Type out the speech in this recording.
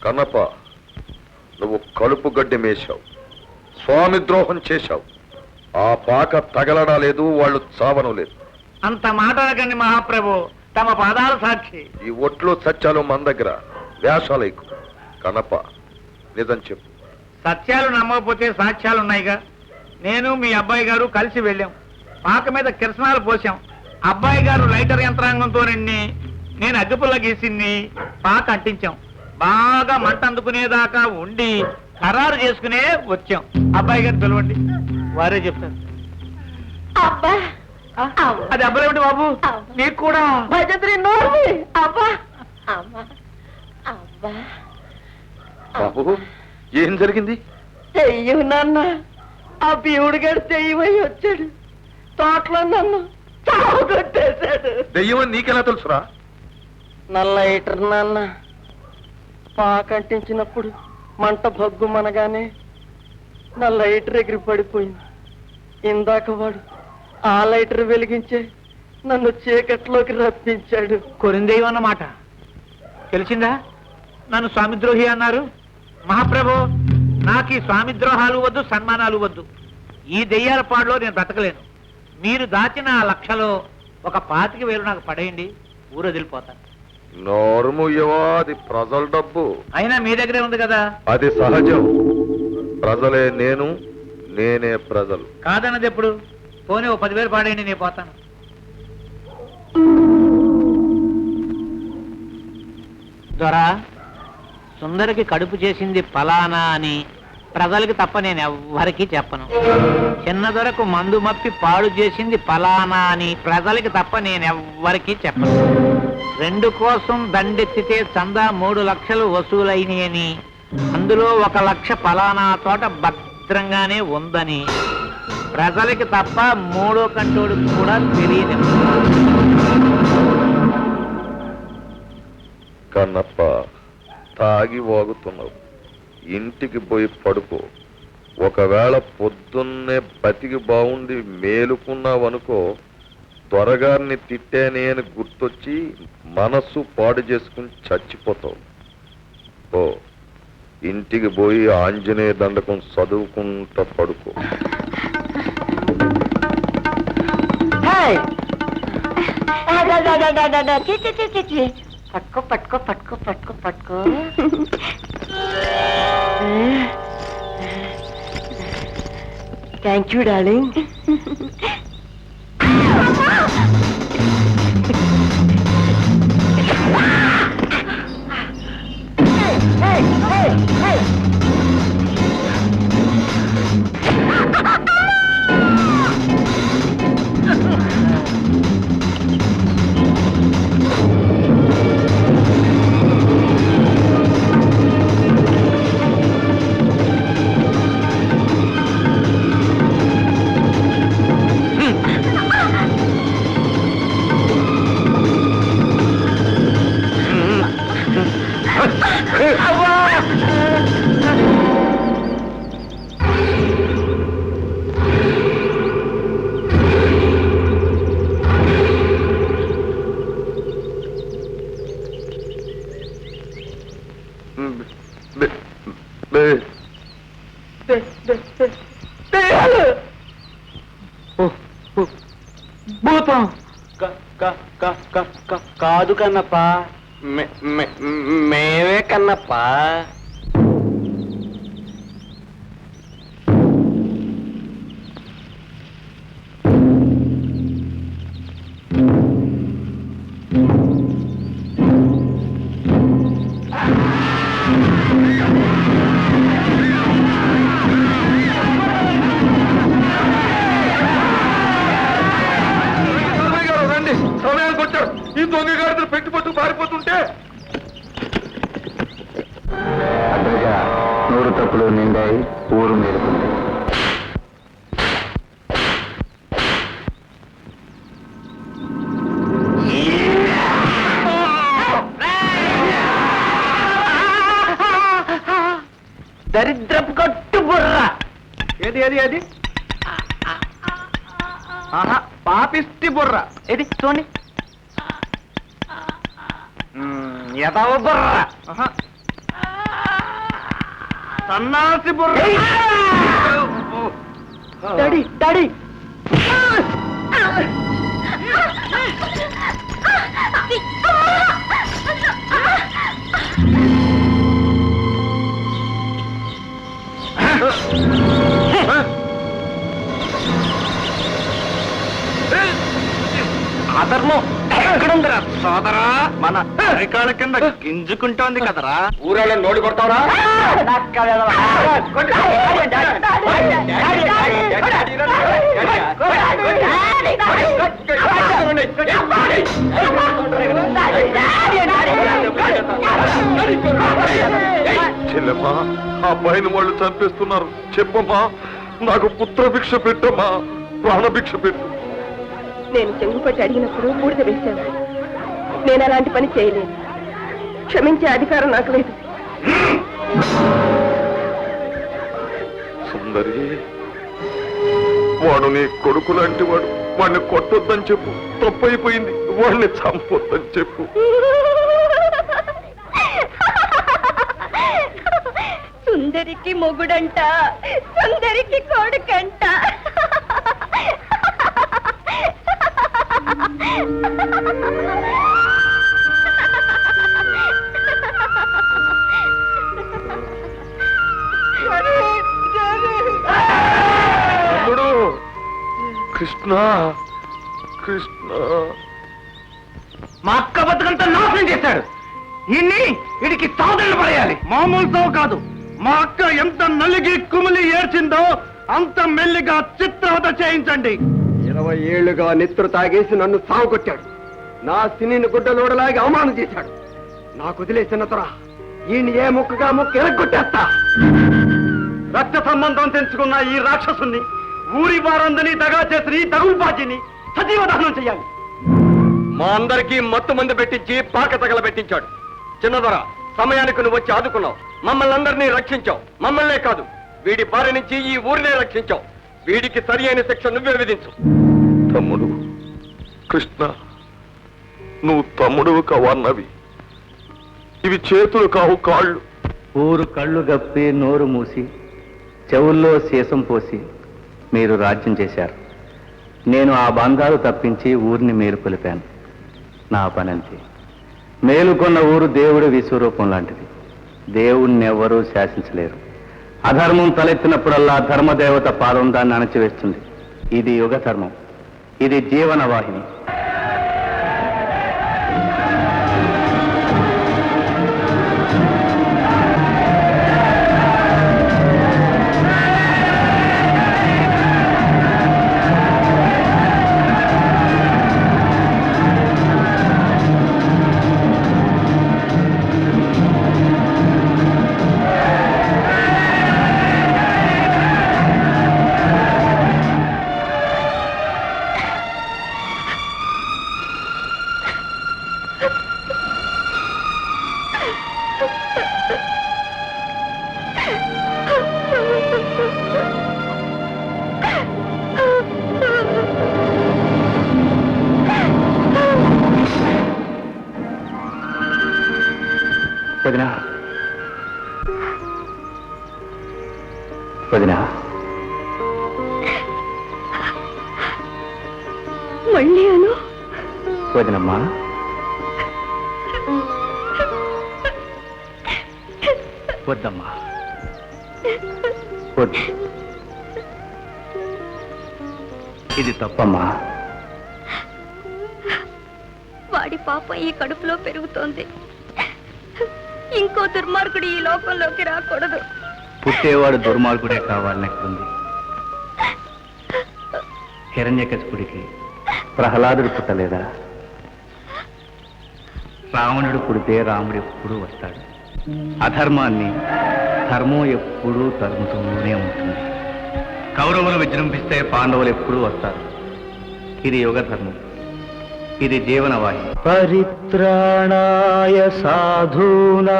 కన్నప్ప, నువ్వు కలుపు గడ్డి మేశావు, స్వామి ద్రోహం చేశావు. ఆ పాక తగలడా లేదు, వాళ్ళు చావను లేదు. అంత మాట అనకండి మహాప్రభు, తమ పాదాలు సాక్షి. ఈ ఒట్లు సత్యాలు మన దగ్గర, వేషాలు ఎక్కువ. కన్నప్ప, నిజం చెప్పు. సత్యాలు నమ్మకపోతే సాక్ష్యాలున్నాయిగా. నేను మీ అబ్బాయి గారు కలిసి వెళ్ళాం, పాక మీద కిరసనాలు పోసాం. అబ్బాయి గారు లైటర్ యంత్రాంగంతో నేను అగ్గిపుల్ల గీసిన్ని పాక అంటించాం. బాగా మంట అందుకునేదాకా ఉండి ఖరారు చేసుకునే వచ్చాం. అబ్బాయి గారు పిలవండి, వారే చెప్తారు. అది అబ్బాయి బాబు, నీకు కూడా బాబు, ఏం జరిగింది? చెయ్యు నాన్న, ఆ బీవుడు గడు చెయ్యమై వచ్చాడు. తోటలో నన్ను చావు కొట్టేశాడు. దెయ్యమని నీకెలా తెలుసురా? నల్ల లైటర్ నాన్న, పాకంటించినప్పుడు మంట భగ్గు మనగానే నా లైటర్ ఎగిరి పడిపోయింది. ఇందాక వాడు ఆ లైటర్ వెలిగించే నన్ను చీకట్లోకి రప్పించాడు. కొరిందేయం అన్నమాట తెలిసిందా? నన్ను స్వామిద్రోహి అన్నారు. మహాప్రభు, నాకు ఈ స్వామిద్రోహాలు వద్దు, సన్మానాలు వద్దు. ఈ దెయ్యాల పాడులో నేను బ్రతకలేను. మీరు దాచిన ఆ లక్షలో ఒక 25,000 నాకు పడేయండి, ఊరు వదిలిపోతాను. నోరుముయ్యవా, అది ప్రజల డబ్బు. అయినా మీ దగ్గరే ఉంది కదా. అది సహజం. ప్రజలే నేను, నేనే ప్రజలు. కాదన్నది ఎప్పుడు? పోనీ ఓ 10,000 పాడేయండి, నేను పోతాను. దొరా, సుందరికి కడుపు చేసింది ఫలానా అని ప్రజలకి తప్ప నేను ఎవ్వరికీ చెప్పను. చిన్న దొరకు మందు మప్పి పాడు చేసింది ఫలానా అని ప్రజలకి తప్ప నేను ఎవ్వరికీ చెప్పను. 2 కోసం దండెత్తితే చందా 3 లక్షలు వసూలైనయని, అందులో 1 లక్ష ఫలానా తోట భద్రంగానే ఉందని ప్రజలకి తప్ప 3వ కంటోడికి కూడా తెలియదు. కన్నప్ప, తాగి వాగుతున్నావు. ఇంటికి పోయి పడుకో. ఒకవేళ పొద్దున్నే బతికి బాగుండి మేలుకున్నావనుకో, త్వరగారిని తిట్టానే అని గుర్తొచ్చి మనస్సు పాడు చేసుకుని చచ్చిపోతావు. ఓ, ఇంటికి పోయి ఆంజనేయ దండకం చదువుకుంటా పడుకో. పట్టుకో పట్టుకో పట్టుకో పట్టుకో పట్టుకో. Thank you darling. భూతం కాదు కన్నప్ప, మేమే కన్నప్ప. ఈ దొంగ గాడితో పెట్టుబట్టు పారిపోతుంటే అద్దరిగా 100 తప్పులు నిండాయి, ఊరు మేలుకుంది. దరిద్రపు కట్టు బుర్ర. ఏది ఏది ఏది? ఆహా, పాపిష్టి బుర్ర. ఏది చూడండి. ఎదవ బుర్ర. సన్నాసి బుర్ర డాడీ డాడీ అధర్మం ఎక్కడుందిరా సోదరా? మన అరికాళ్ళ కింద గింజుకుంటోంది కదరా. ఊరాళ్ళ నోడి కొడతావరా? చెల్లెమ్మా, ఆ పైన వాళ్ళు చంపేస్తున్నారు. చెప్పమ్మా, నాకు పుత్రభిక్ష పెట్టమ్మా, ప్రాణభిక్ష పెట్టు. నేను చెంగుపట్టి అడిగినప్పుడు బూడిద వేశాను. నేను అలాంటి పని చేయలేదు. క్షమించే అధికారం నాకు లేదు. సుందరి, వాడు నీ కొడుకు లాంటి వాడు. వాడిని కొట్టొద్దని చెప్పు. తప్పైపోయింది. వాడిని చంపొద్దని చెప్పు. సుందరికి మొగుడంట, సుందరికి కొడుకంట. తమ్ముడు కృష్ణ, కృష్ణ మా అక్క బతుకంతా నాశనం చేశాడు. వీడికి సౌదరులు పడేయాలి. మామూలు సావు కాదు. మా అక్క ఎంత నలిగి కుమిలి ఏడ్చిందో అంత మెల్లిగా చిత్రవత చేయించండి. 20 ఏళ్లుగా నెత్తురు తాగేసి నన్ను సాగు కొట్టాడు. నా సినిని గుడ్డలోడలాగి అవమానం చేశాడు. నాకు వదిలేసిన త్వర ఈయన ఏ ముక్కగా ముక్క ఎరగొట్టేస్తా. రక్త సంబంధం తెంచుకున్న ఈ రాక్షసుని, ఊరి వారందరినీ దగా చేసిన ఈ తగులుబాజీని సజీవ దహనం చెయ్యాలి. మా అందరికీ మత్తు మంది పెట్టించి పాక తగలబెట్టించాడు. చిన్నదొర, సమయానికి నువ్వు వచ్చి ఆదుకున్నావు. మమ్మల్ని అందరినీ రక్షించావు. మమ్మల్నే కాదు, వీడి బారి నుంచి ఈ ఊరినే రక్షించావు. వీడికి సరి అయిన శిక్ష నువ్వే విధించు. తమ్ముడు కృష్ణ, నువ్వు తమ్ముడు కావన్నవి. ఇవి చేతులు కావు, కాళ్ళు. ఊరు కళ్ళు గప్పి నోరు మూసి చెవుల్లో సీసం పోసి మీరు రాజ్యం చేశారు. నేను ఆ బంధాలు తప్పించి ఊరిని మేలు కొలిపాను. నా పనంతే. మేలుకొన్న ఊరు దేవుడి విశ్వరూపం లాంటిది. దేవుణ్ణి ఎవరూ శాసించలేరు. అధర్మం తలెత్తినప్పుడల్లా ధర్మదేవత పాదం దాన్ని అణచివేస్తుంది. ఇది యుగ ధర్మం. ఇది జీవన వాహిని. వదినా, వదినా, మళ్ళీ అను. వదినమ్మా, వద్దమ్మా, వద్దు. ఇది తప్పమ్మా. వాడి పాపం ఈ కడుపులో పెరుగుతోంది. ఇంకో దుర్మార్గుడు ఈ లోకంలోకి రాకూడదు. పుట్టేవాడు దుర్మార్గుడే కావాలని ఎక్కడుంది? హిరణ్యకశిపుడికి ప్రహ్లాదుడు పుట్టలేదా? రావణుడు పుడితే రాముడు ఎప్పుడూ వస్తాడు. అధర్మాన్ని ధర్మం ఎప్పుడూ తరుముతూనే ఉంటుంది. కౌరవులు విజృంభిస్తే పాండవులు ఎప్పుడూ వస్తారు. ఇది యుగ ధర్మం. ఇది జీవనవాహి. పరిత్రాణాయ సాధూనా